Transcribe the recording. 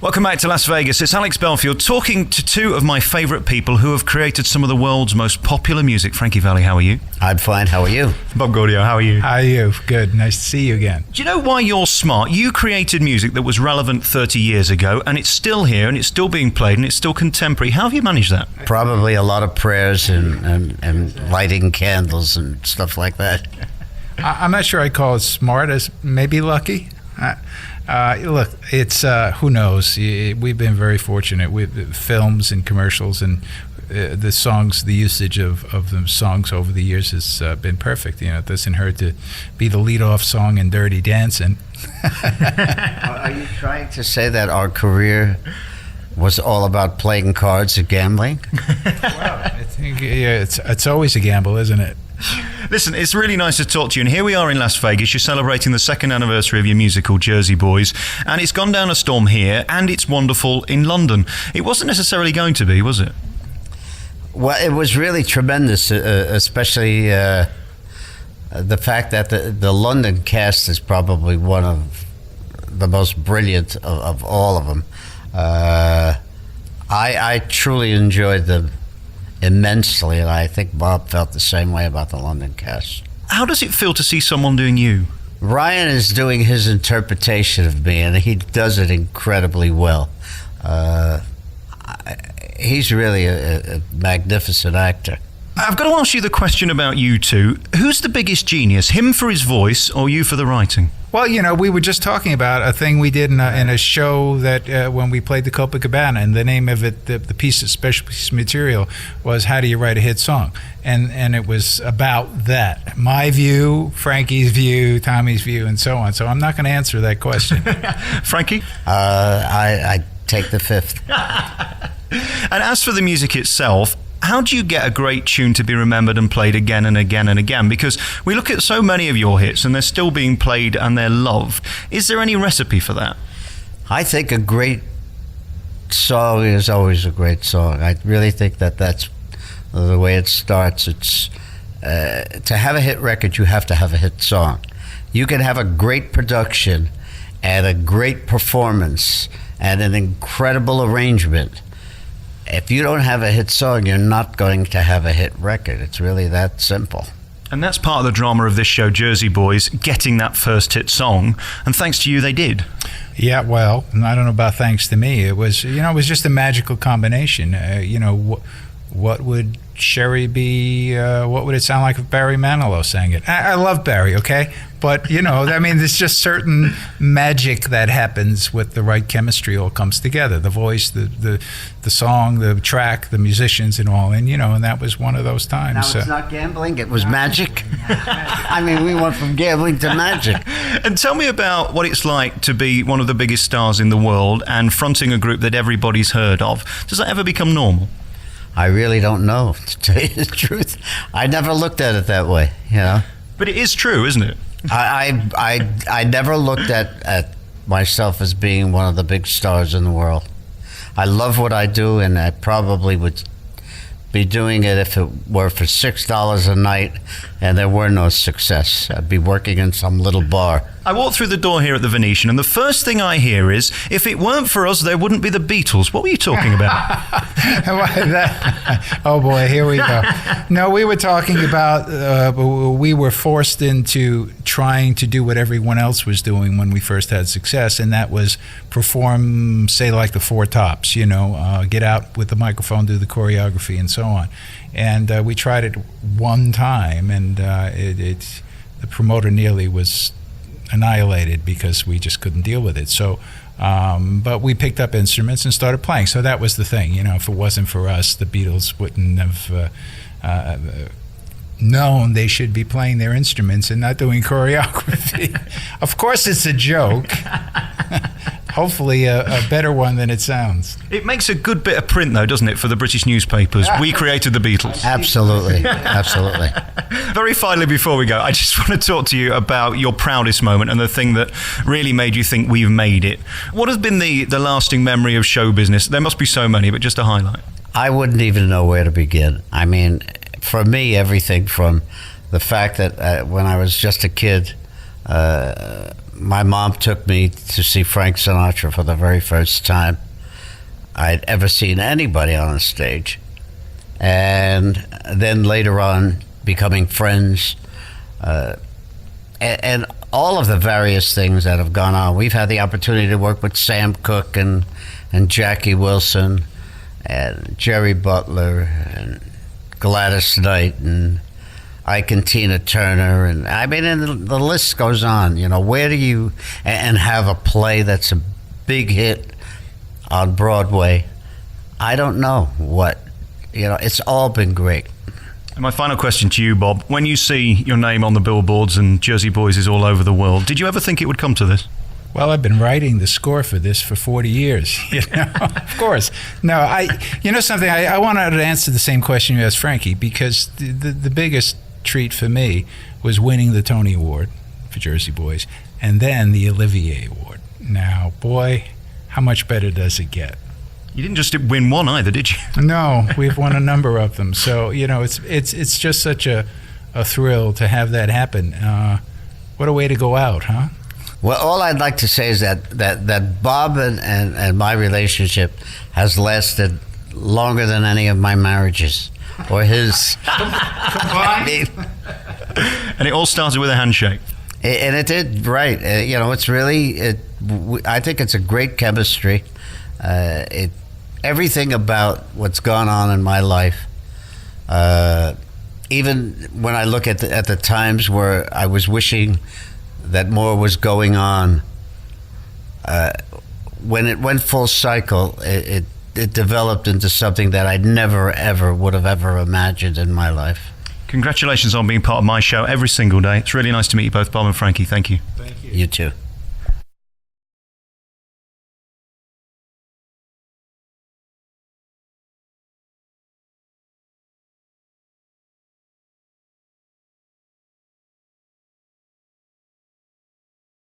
Welcome back to Las Vegas. It's Alex Belfield talking to two of my favourite people who have created some of the world's most popular music. Frankie Valli, how are you? I'm fine. How are you? Bob Gaudio, how are you? How are you? Good. Nice to see you again. Do you know why you're smart? You created music that was relevant 30 years ago, and it's still here, and it's still being played, and it's still contemporary. How have you managed that? Probably a lot of prayers and lighting candles and stuff like that. I'm not sure I'd call it smart, as maybe lucky. Look, it's who knows. We've been very fortunate with films and commercials, and the songs, the usage of the songs over the years has been perfect. You know, it doesn't hurt to be the lead-off song in Dirty Dancing. Are you trying to say that our career was all about playing cards and gambling? Well, I think it's always a gamble, isn't it? Listen, it's really nice to talk to you, and here we are in Las Vegas. You're celebrating the second anniversary of your musical, Jersey Boys, and it's gone down a storm here, and it's wonderful in London. It wasn't necessarily going to be, was it? Well, it was really tremendous, especially the fact that the London cast is probably one of the most brilliant of all of them. I truly enjoyed them immensely, and I think Bob felt the same way about the London cast. How does it feel to see someone doing you? Ryan is doing his interpretation of me, and he does it incredibly well. He's really a magnificent actor. I've got to ask you the question about you two. Who's the biggest genius, him for his voice or you for the writing? Well, you know, we were just talking about a thing we did in a show that when we played the Copacabana, and the name of it, the piece of special piece of material was "How Do You Write a Hit Song?" and it was about that. My view, Frankie's view, Tommy's view, and so on. So I'm not going to answer that question. Frankie? I take the fifth. And as for the music itself, how do you get a great tune to be remembered and played again and again and again? Because we look at so many of your hits and they're still being played and they're loved. Is there any recipe for that? I think a great song is always a great song. I really think that's the way it starts. It's to have a hit record, you have to have a hit song. You can have a great production and a great performance and an incredible arrangement. If you don't have a hit song, you're not going to have a hit record. It's really that simple. And that's part of the drama of this show, Jersey Boys, getting that first hit song. And thanks to you, they did. Yeah, well, I don't know about thanks to me. It was, it was just a magical combination. What would Sherry be? What would it sound like if Barry Manilow sang it? I love Barry, okay? But, there's just certain magic that happens with the right chemistry. All comes together. The voice, the song, the track, the musicians and all. And, and that was one of those times. Now, it's not gambling. It was magic. We went from gambling to magic. And tell me about what it's like to be one of the biggest stars in the world and fronting a group that everybody's heard of. Does that ever become normal? I really don't know, to tell you the truth. I never looked at it that way, But it is true, isn't it? I never looked at myself as being one of the big stars in the world. I love what I do, and I probably would be doing it if it were for $6 a night and there were no success. I'd be working in some little bar. I walk through the door here at the Venetian, and the first thing I hear is, if it weren't for us, there wouldn't be the Beatles. What were you talking about? Oh boy, here we go. No, we were talking about, we were forced into trying to do what everyone else was doing when we first had success, and that was perform, say, like the Four Tops, get out with the microphone, do the choreography, and so on. And we tried it one time, and the promoter nearly was annihilated because we just couldn't deal with it. So, but we picked up instruments and started playing. So that was the thing. If it wasn't for us, the Beatles wouldn't have known they should be playing their instruments and not doing choreography. Of course, it's a joke. Hopefully a better one than it sounds. It makes a good bit of print, though, doesn't it, for the British newspapers? We created the Beatles. Absolutely. Absolutely. Very finally, before we go, I just want to talk to you about your proudest moment and the thing that really made you think we've made it. What has been the lasting memory of show business? There must be so many, but just a highlight. I wouldn't even know where to begin. For me, everything from the fact that when I was just a kid, my mom took me to see Frank Sinatra for the very first time I'd ever seen anybody on a stage. And then later on, becoming friends, and all of the various things that have gone on. We've had the opportunity to work with Sam Cooke and Jackie Wilson and Jerry Butler and Gladys Knight and Ike and Tina Turner, and I mean, and the list goes on. You know, where do you and have a play that's a big hit on Broadway? I don't know what, you know. It's all been great. And my final question to you, Bob: when you see your name on the billboards and Jersey Boys is all over the world, did you ever think it would come to this? Well, I've been writing the score for this for 40 years, you know, of course. No, you know something, I wanted to answer the same question you asked Frankie, because the biggest treat for me was winning the Tony Award for Jersey Boys and then the Olivier Award. Now, boy, how much better does it get? You didn't just win one either, did you? No, we've won a number of them. So, you know, it's just such a thrill to have that happen. What a way to go out, huh? Well, all I'd like to say is that Bob and my relationship has lasted longer than any of my marriages or his. Combined? And it all started with a handshake. And it did, right. You know, it's really, I think it's a great chemistry. Everything about what's gone on in my life, even when I look at the times where I was wishing that more was going on, when it went full cycle, it developed into something that I never ever would have ever imagined in my life. Congratulations on being part of my show every single day. It's really nice to meet you both, Bob and Frankie. Thank you. Thank you. You too.